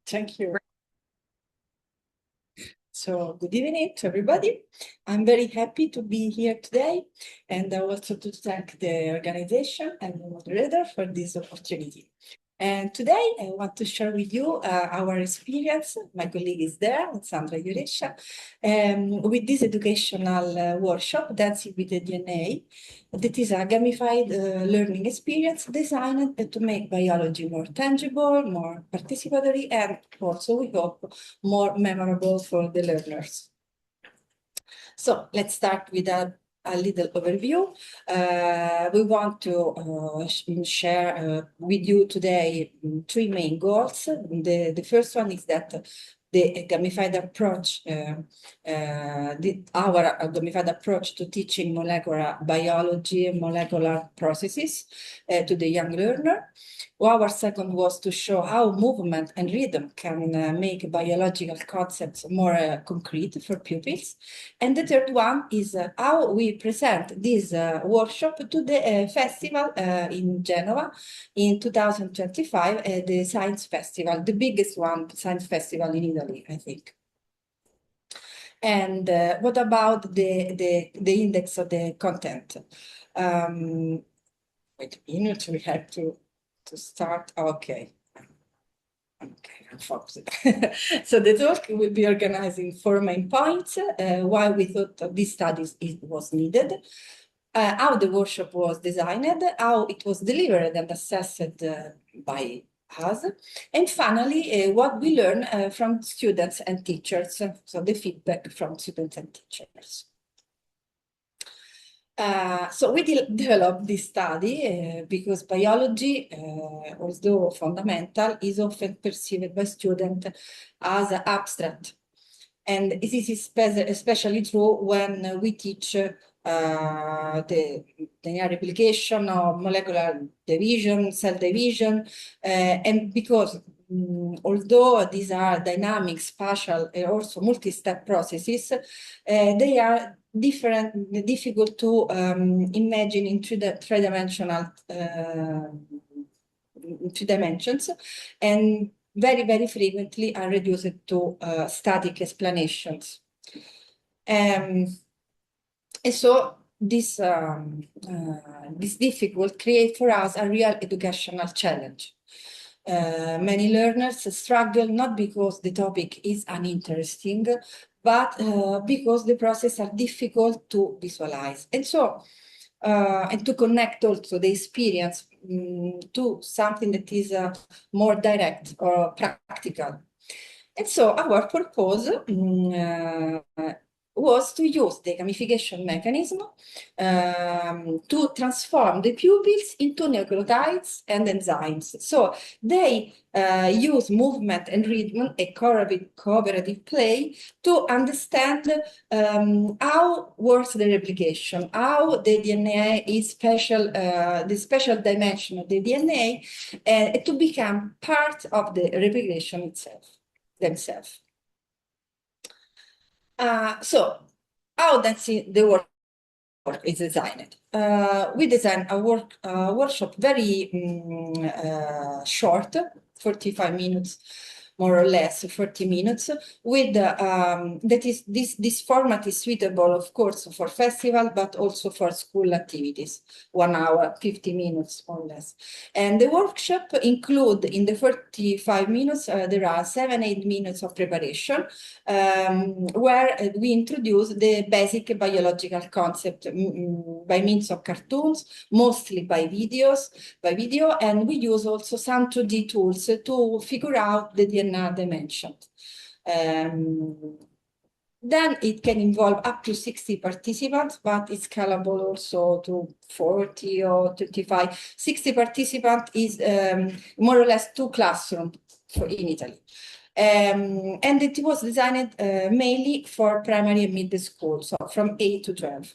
Thank you. So good evening to everybody. I'm very happy to be here today, and I also to thank the organization and the moderator for this opportunity. And today I want to share with you our experience. My colleague is there, Sandra Iurescia, with this educational workshop, Dancing with the DNA. That is a gamified learning experience designed to make biology more tangible, more participatory, and also, we hope, more memorable for the learners. So let's start with a little overview. We want to share with you today three main goals. The first one is that the gamified approach, our gamified approach to teaching molecular biology and molecular processes to the young learner. Our second was to show how movement and rhythm can make biological concepts more concrete for pupils. And the third one is how we present this workshop to the festival in Genoa in 2025, the Science Festival, the biggest one, Science Festival in Italy, I think. And what about the index of the content? Wait a minute, we have to start. Okay. Okay, I'm focused. So the talk will be organized in 4 main points, why we thought this study was needed, how the workshop was designed, how it was delivered and assessed by us, and finally, what we learn from students and teachers, so the feedback from students and teachers. So we developed this study because biology, although fundamental, is often perceived by students as abstract. And this is especially true when we teach the DNA replication or molecular division, cell division, and because although these are dynamic, spatial, and also multi-step processes, they are difficult to imagine in three dimensions, and very frequently are reduced to static explanations. And so this difficult create for us a real educational challenge. Many learners struggle not because the topic is uninteresting, but because the process are difficult to visualize. And so, and to connect also the experience to something that is more direct or practical. And so our purpose was to use the gamification mechanism to transform the pupils into nucleotides and enzymes. So they use movement and rhythm, a cooperative play, to understand how works the replication, how the DNA is special, the special dimension of the DNA, to become part of the replication themselves. So how the work is designed? We designed a workshop very short, 45 minutes, more or less 40 minutes, with this format is suitable, of course, for festival, but also for school activities, 1 hour, 50 minutes or less. And the workshop include in the 45 minutes, there are 7-8 minutes of preparation, where we introduce the basic biological concept by means of cartoons, mostly by video, and we use also some 2D tools to figure out the DNA dimensions. Then it can involve up to 60 participants, but it's scalable also to 40 or 35. 60 participants is more or less 2 classrooms in Italy. And it was designed mainly for primary and middle school, so from 8 to 12.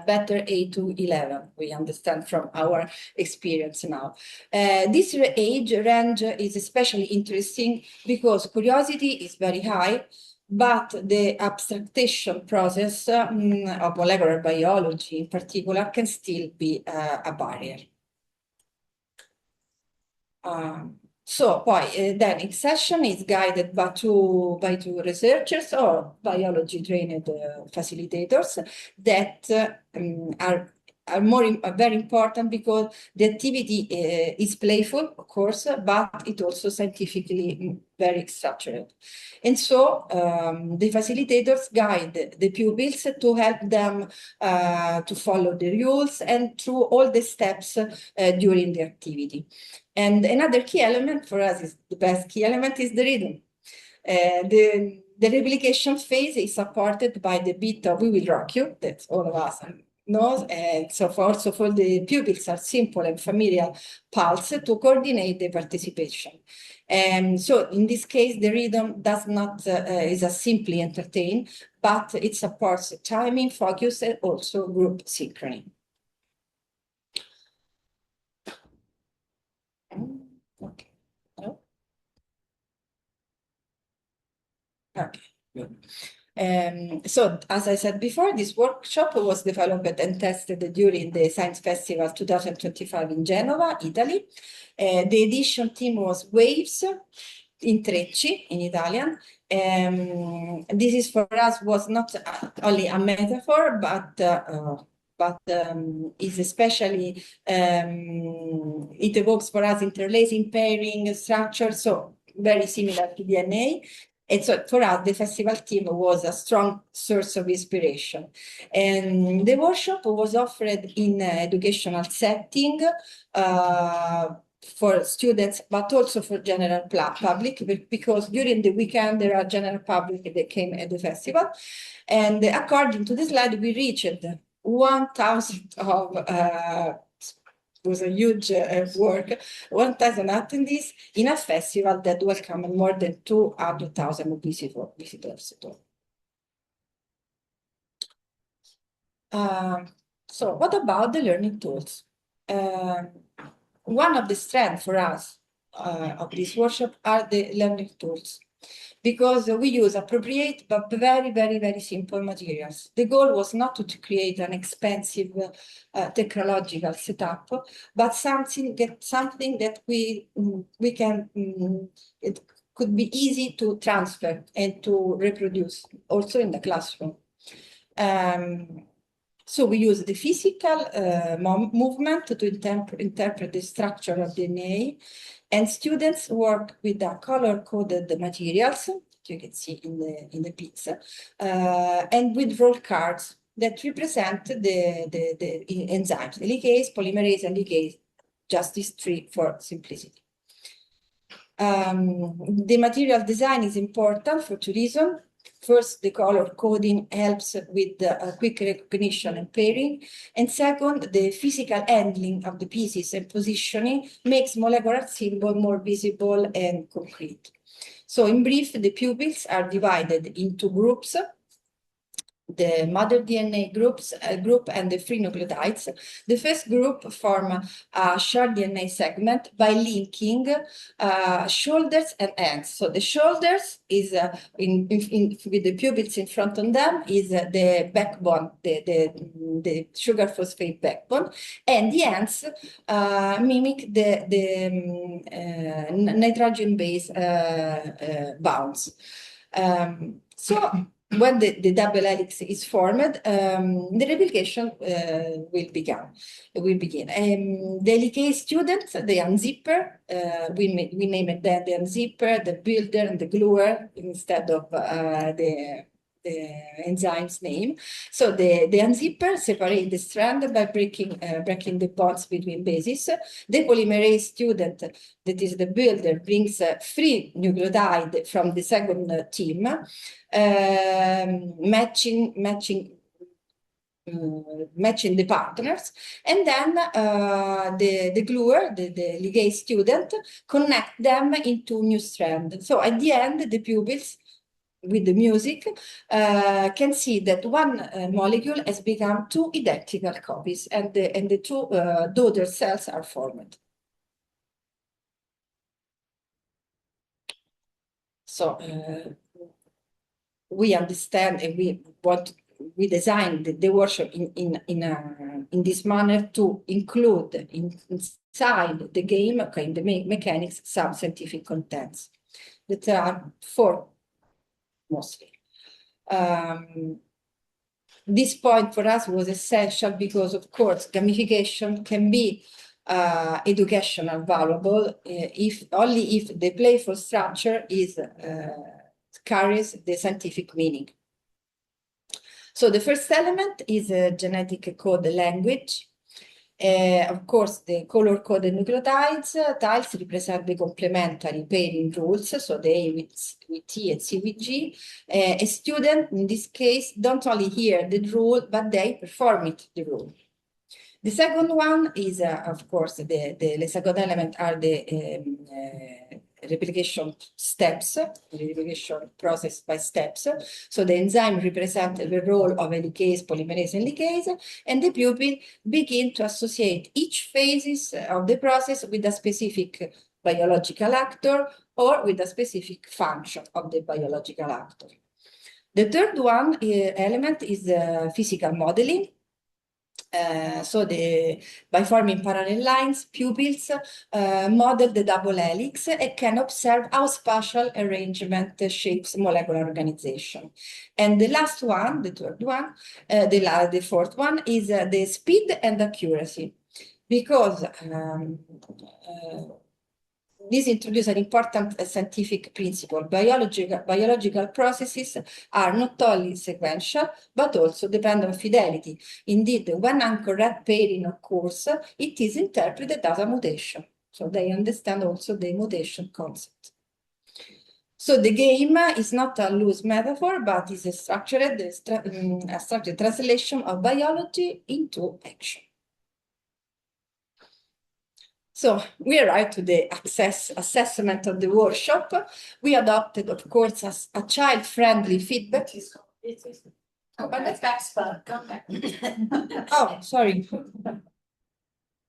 Better 8 to 11, we understand from our experience now. This age range is especially interesting because curiosity is very high, but the abstraction process of molecular biology in particular can still be a barrier. So then each session is guided by two researchers or biology trained facilitators that are very important because the activity is playful, of course, but it also scientifically very structured. And so the facilitators guide the pupils to help them to follow the rules and through all the steps during the activity. And another key element for us is the best key element is the rhythm. The replication phase is supported by the beat of "We Will Rock You," that all of us know, and so also for the pupils are simple and familiar pulse to coordinate the participation. And so in this case, the rhythm does not is a simply entertain, but it supports timing, focus, and also group synchrony. Okay. No? Okay. So, as I said before, this workshop was developed and tested during the Science Festival 2025 in Genova, Italy. The edition theme was Waves, Intrecci in Italian. This is for us was not only a metaphor, but is especially, it evokes for us interlacing, pairing, structure, so very similar to DNA. And so for us, the festival theme was a strong source of inspiration. And the workshop was offered in an educational setting for students, but also for general public, because during the weekend, there are general public that came at the festival. And according to the slide, we reached 1,000 of it was a huge work, 1,000 attendees in a festival that welcomed more than 200,000 visitors. So what about the learning tools? One of the strengths for us of this workshop are the learning tools, because we use appropriate but very, very, very simple materials. The goal was not to create an expensive technological setup, but something that we can, it could be easy to transfer and to reproduce also in the classroom. So we use the physical movement to interpret the structure of DNA, and students work with the color-coded materials, you can see in the pizza, and with roll cards that represent the enzymes, the ligase, polymerase, and ligase, just these three for simplicity. The material design is important for two reasons. First, the color coding helps with quick recognition and pairing. And second, the physical handling of the pieces and positioning makes molecular symbol more visible and concrete. So in brief, the pupils are divided into groups, the mother DNA group and the free nucleotides. The first group form a shared DNA segment by linking shoulders and hands. So the shoulders is with the pupils in front of them is the backbone, the sugar phosphate backbone, and the hands mimic the nitrogen base bonds. So when the double helix is formed, the replication will begin. The ligase students, the unzipper, we name it the unzipper, the builder, and the gluer instead of the enzyme's name. So the unzipper separates the strand by breaking the bonds between bases. The polymerase student, that is the builder, brings free nucleotide from the second team, matching the partners, and then the gluer, the ligase student, connect them into new strand. So at the end, the pupils with the music can see that one molecule has become two identical copies, and the two daughter cells are formed. So we understand and we designed the workshop in this manner to include inside the game, okay, in the mechanics, some scientific contents. That are 4 mostly. This point for us was essential because, of course, gamification can be educational valuable if the playful structure carries the scientific meaning. So the first element is a genetic code language. Of course, the color-coded nucleotides tiles represent the complementary pairing rules, so the A with T and C with G. A student, in this case, don't only hear the rule, but they perform the rule. The second one is, of course, the second element are the replication steps, the replication process by steps. So the enzyme represents the role of helicase, polymerase, and ligase, and the pupil begin to associate each phases of the process with a specific biological actor or with a specific function of the biological actor. The third one element is physical modeling. So by forming parallel lines, pupils model the double helix and can observe how spatial arrangement shapes molecular organization. And the last one, the third one, the fourth one is the speed and accuracy, because this introduces an important scientific principle. Biological processes are not only sequential, but also depend on fidelity. Indeed, when incorrect pairing occurs, it is interpreted as a mutation. So they understand also the mutation concept. So the game is not a loose metaphor, but is a structured translation of biology into action. So we arrived to the assessment of the workshop. We adopted, of course, a child-friendly feedback. Oh, but that's back. Oh, sorry.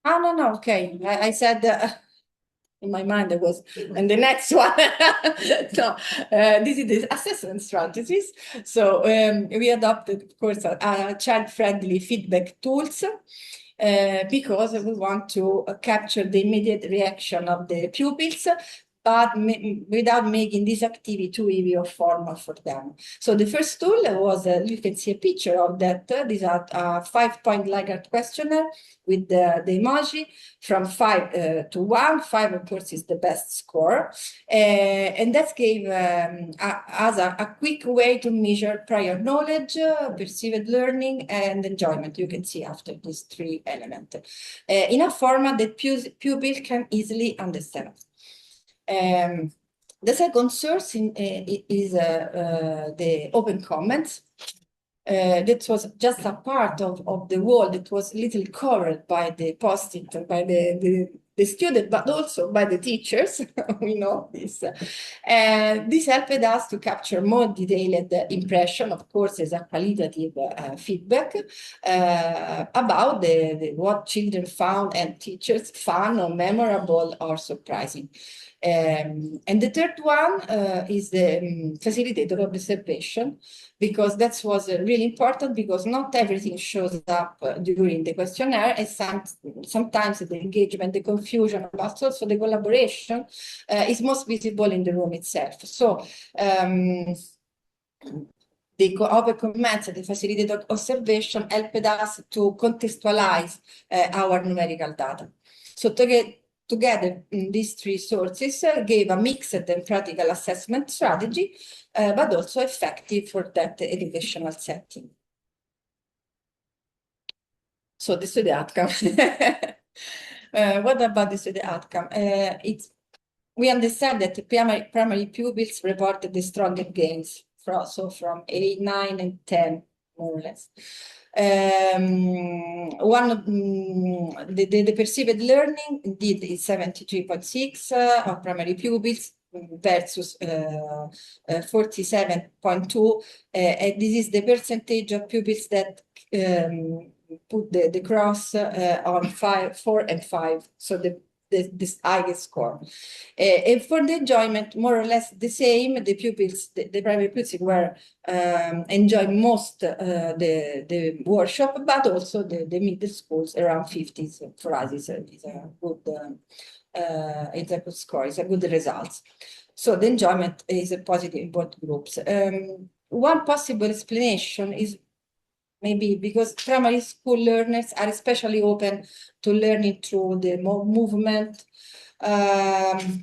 Oh, no, okay. I said in my mind it was, and the next one. No, this is the assessment strategies. So we adopted, of course, a child-friendly feedback tools. Because we want to capture the immediate reaction of the pupils, but without making this activity too heavy or formal for them. So the first tool was, you can see a picture of that. These are a 5-point Likert questionnaire with the emoji from 5 to 1. 5, of course, is the best score. And that gave us a quick way to measure prior knowledge, perceived learning, and enjoyment. You can see after these 3 elements in a format that pupil can easily understand. The second source is the open comments. That was just a part of the wall that was little covered by the post-it, by the student, but also by the teachers. We know this. This helped us to capture more detailed impression, of course, as a qualitative feedback about what children found and teachers found or memorable or surprising. And the third one is the facilitator of observation, because that was really important, because not everything shows up during the questionnaire, and sometimes the engagement, the confusion, but also the collaboration is most visible in the room itself. So the open comments and the facilitated observation helped us to contextualize our numerical data. So together, these 3 sources gave a mixed and practical assessment strategy, but also effective for that educational setting. So the study outcome. What about the study outcome? We understand that the primary pupils reported the strongest gains, from 8, 9, and 10, more or less. One of the perceived learning indeed is 73.6 of primary pupils versus 47.2, and this is the percentage of pupils that put the cross on 4 and 5. So this highest score. And for the enjoyment, more or less the same. The pupils, the primary pupils were enjoy most the workshop, but also the middle schools around 50. So for us, it's a good score. It's a good result. So the enjoyment is a positive in both groups. One possible explanation is maybe because primary school learners are especially open to learning through the movement,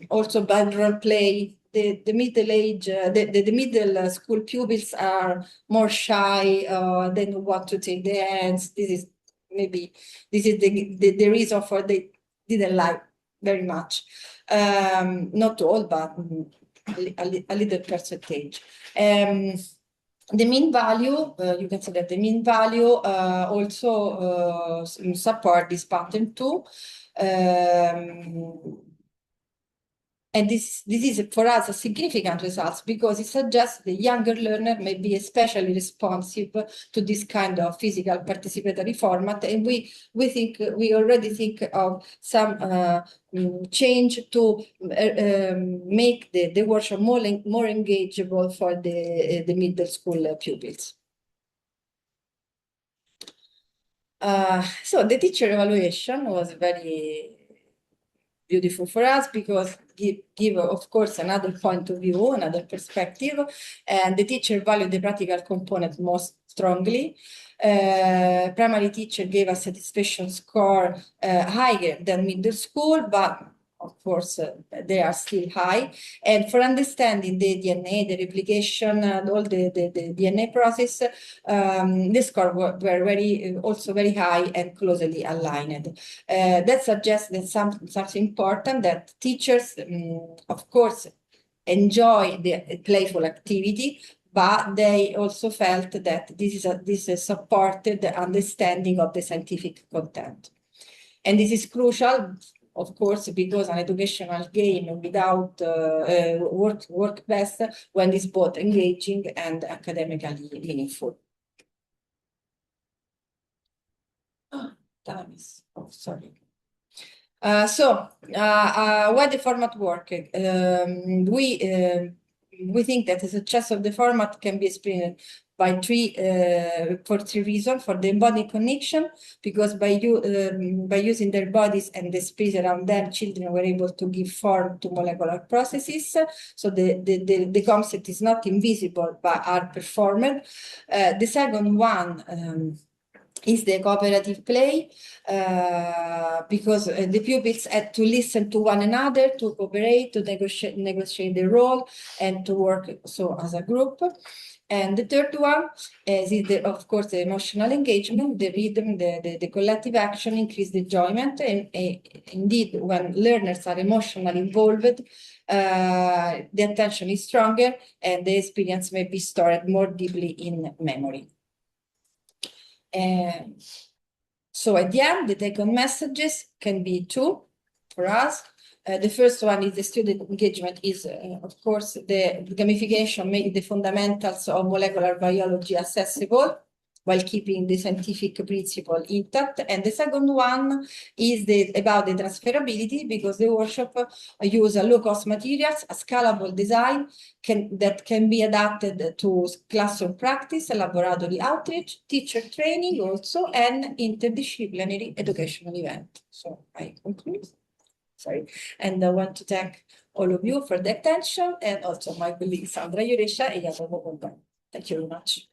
also by role play. The middle school pupils are more shy, they don't want to take the hands. This is the reason for they didn't like very much. Not all, but a little percentage. The mean value, you can see that the mean value also support this pattern too. And this is for us a significant result because it suggests the younger learner may be especially responsive to this kind of physical participatory format. And we already think of some change to make the workshop more engageable for the middle school pupils. So the teacher evaluation was very beautiful for us because give of course another point of view, another perspective, and the teacher valued the practical component most strongly. Primary teacher gave a satisfaction score higher than middle school, but of course they are still high. And for understanding the DNA, the replication, all the DNA process, the score were also very high and closely aligned. That suggests that something important, that teachers, of course, enjoy the playful activity, but they also felt that this supported the understanding of the scientific content. And this is crucial, of course, because an educational game without work best when it's both engaging and academically meaningful. Sorry. Why the format work? We think that the success of the format can be explained by for three reasons. For the embodied connection, because by using their bodies and the space around them, children were able to give form to molecular processes. So the concept is not invisible, but are performed. The second one is the cooperative play, because the pupils had to listen to one another, to cooperate, to negotiate the role, and to work so as a group. And the third one is, of course, the emotional engagement, the rhythm, the collective action increase the enjoyment. And indeed, when learners are emotionally involved, the attention is stronger and the experience may be stored more deeply in memory. So at the end, the take-home messages can be two for us. The first one is the student engagement is, of course, the gamification make the fundamentals of molecular biology accessible while keeping the scientific principle intact. And the second one is about the transferability, because the workshop use low-cost materials, a scalable design that can be adapted to classroom practice, laboratory outreach, teacher training also, and interdisciplinary educational event. So I conclude. Sorry. And I want to thank all of you for the attention, and also my colleague Sandra, Iurescia, and Jacopo. Thank you very much.